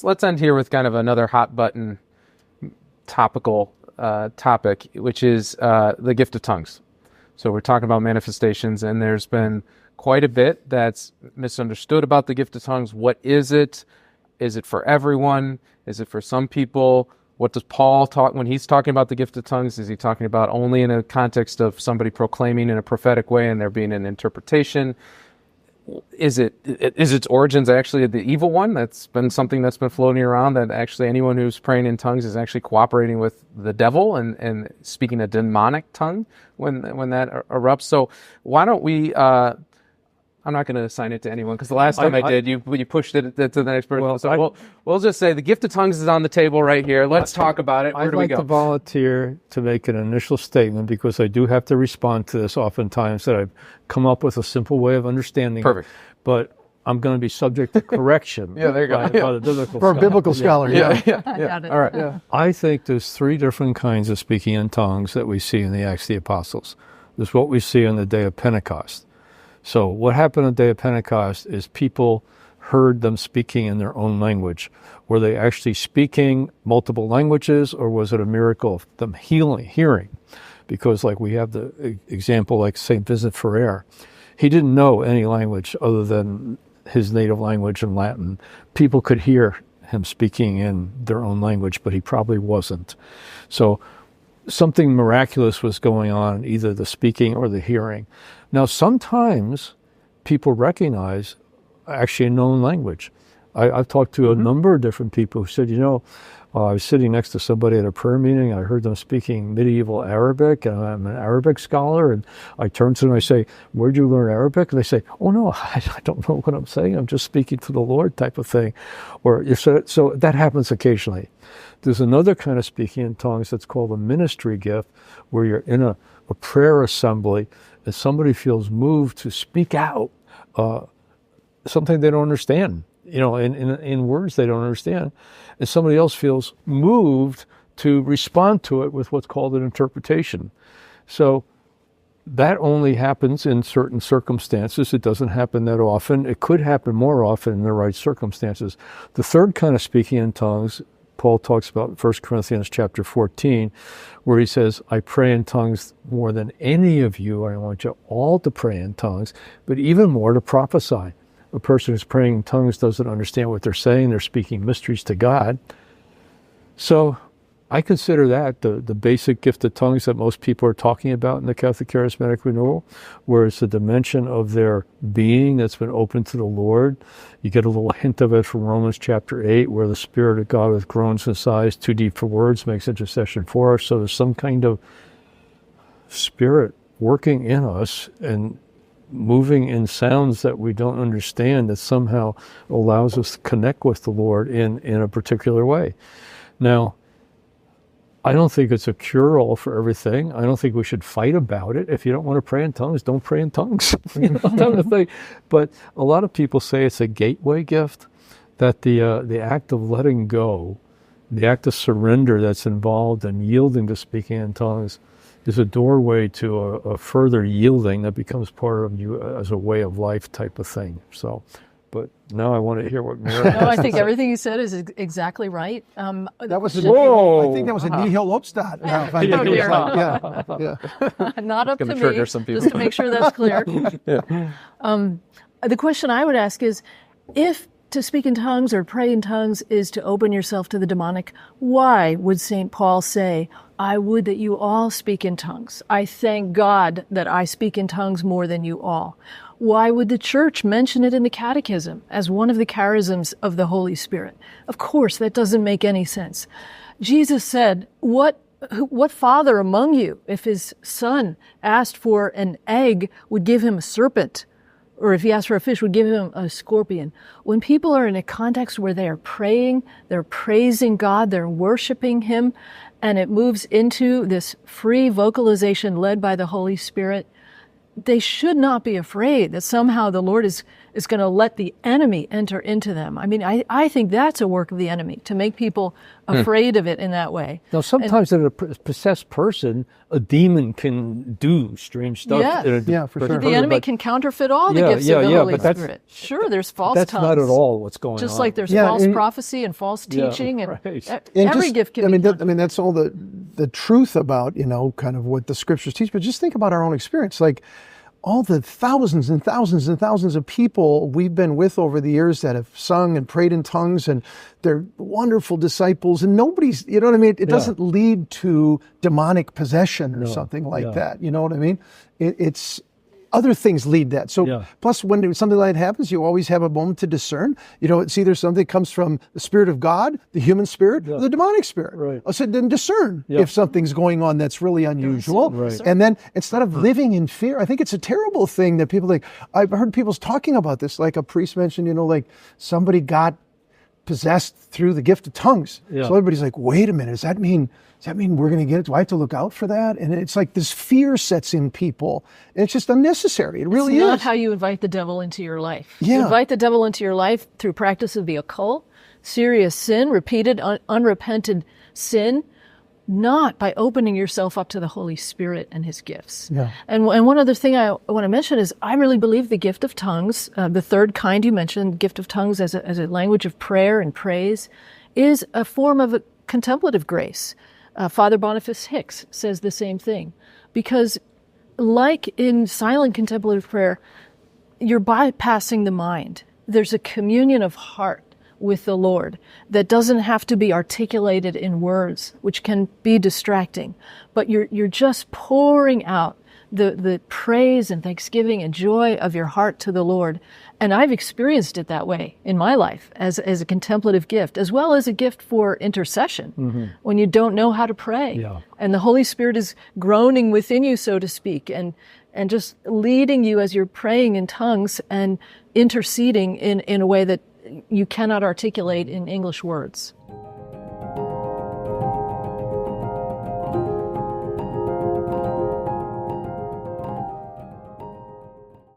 let's end here with kind of another hot button topical topic, which is the gift of tongues. So we're talking about manifestations, and there's been quite a bit that's misunderstood about the gift of tongues. What is it? Is it for everyone? Is it for some people? What does Paul talk when he's talking about the gift of tongues? Is he talking about only in a context of somebody proclaiming in a prophetic way and there being an interpretation? Is its origins actually the evil one? That's been something that's been floating around, that actually anyone who's praying in tongues is actually cooperating with the devil and speaking a demonic tongue when that erupts. So why don't we, I'm not going to assign it to anyone, because the last time I did, you pushed it to the next person. So we'll just say the gift of tongues is on the table right here. Let's talk about it. Where do we go? I'd like to volunteer to make an initial statement, because I do have to respond to this oftentimes, that I've come up with a simple way of understanding Perfect. it. But I'm going to be subject to correction. Yeah, there you go. By the biblical For a scholar. biblical scholar, Yeah. I got it. All right. Yeah. I think there's three different kinds of speaking in tongues that we see in the Acts of the Apostles. There's what we see on the day of Pentecost. So what happened on the day of Pentecost is people heard them speaking in their own language. Were they actually speaking multiple languages, or was it a miracle of them hearing? Because like we have the example like St. Vincent Ferrer. He didn't know any language other than his native language in Latin. People could hear him speaking in their own language, but he probably wasn't. So something miraculous was going on, either the speaking or the hearing. Now, sometimes people recognize actually a known language. I've talked to a number of different people who said, I was sitting next to somebody at a prayer meeting. I heard them speaking medieval Arabic, and I'm an Arabic scholar. And I turn to them and I say, "Where'd you learn Arabic?" And they say, "Oh, no, I don't know what I'm saying. I'm just speaking to the Lord," type of thing. So that happens occasionally. There's another kind of speaking in tongues that's called a ministry gift, where you're in a prayer assembly and somebody feels moved to speak out something they don't understand, in words they don't understand, and somebody else feels moved to respond to it with what's called an interpretation. So that only happens in certain circumstances. It doesn't happen that often. It could happen more often in the right circumstances. The third kind of speaking in tongues, Paul talks about in 1 Corinthians chapter 14, where he says, "I pray in tongues more than any of you. I want you all to pray in tongues, but even more to prophesy." A person who's praying in tongues doesn't understand what they're saying. They're speaking mysteries to God. So I consider that the basic gift of tongues that most people are talking about in the Catholic Charismatic Renewal, where it's a dimension of their being that's been open to the Lord. You get a little hint of it from Romans chapter 8, where the Spirit of God with groans and sighs too deep for words makes intercession for us. So there's some kind of Spirit working in us and moving in sounds that we don't understand, that somehow allows us to connect with the Lord in a particular way. Now, I don't think it's a cure-all for everything. I don't think we should fight about it. If you don't want to pray in tongues, don't pray in tongues. Kind of thing. But a lot of people say it's a gateway gift, that the act of letting go, the act of surrender that's involved in yielding to speaking in tongues, is a doorway to a further yielding that becomes part of you as a way of life type of thing. So, but now I want to hear what Mary has No, I to think say. everything you said is exactly right. That was Whoa. I think that was a Nihil Obstat. Oh, dear. Yeah. Not up to gonna me, trigger some people. just to make sure that's clear. The question I would ask is, if to speak in tongues or pray in tongues is to open yourself to the demonic, why would St. Paul say, "I would that you all speak in tongues. I thank God that I speak in tongues more than you all"? Why would the church mention it in the catechism as one of the charisms of the Holy Spirit? Of course, that doesn't make any sense. Jesus said, what father among you, if his son asked for an egg, would give him a serpent? Or if he asked for a fish, would give him a scorpion? When people are in a context where they are praying, they're praising God, they're worshiping him, and it moves into this free vocalization led by the Holy Spirit, they should not be afraid that somehow the Lord is going to let the enemy enter into them. I mean, I think that's a work of the enemy, to make people afraid of it in that way. Now, sometimes in a possessed person, a demon can do strange stuff. Yes. For sure. The enemy can counterfeit all the gifts of the Holy Spirit. Sure, there's false tongues. That's not at all what's going on. Just like there's false prophecy and false teaching. Right. And every gift can be that's all the truth about, kind of what the scriptures teach. But just think about our own experience. Like, all the thousands and thousands and thousands of people we've been with over the years that have sung and prayed in tongues, and they're wonderful disciples, and nobody's, you know what I mean? It doesn't lead to demonic possession or something like that. You know what I mean? It's other things lead that. So plus when something like that happens, you always have a moment to discern. It's either something that comes from the Spirit of God, the human spirit, or the demonic spirit. Right. So then discern if something's going on that's really unusual. Right. And then instead of living in fear, I think it's a terrible thing that people I've heard people talking about this, like a priest mentioned, like somebody got possessed through the gift of tongues. So everybody's like, wait a minute, does that mean we're going to get it? Do I have to look out for that? And it's like this fear sets in people. And it's just unnecessary. It really is. It's not how you invite the devil into your life. Yeah. You invite the devil into your life through practice of the occult, serious sin, repeated, unrepented sin, not by opening yourself up to the Holy Spirit and His gifts. Yeah. And one other thing I want to mention is I really believe the gift of tongues, the third kind you mentioned, gift of tongues as a language of prayer and praise, is a form of a contemplative grace. Father Boniface Hicks says the same thing, because like in silent contemplative prayer, you're bypassing the mind. There's a communion of heart with the Lord that doesn't have to be articulated in words, which can be distracting, but you're just pouring out the praise and thanksgiving and joy of your heart to the Lord. And I've experienced it that way in my life as a contemplative gift, as well as a gift for intercession when you don't know how to pray. Yeah. And the Holy Spirit is groaning within you, so to speak, and just leading you as you're praying in tongues and interceding in a way that you cannot articulate in English words.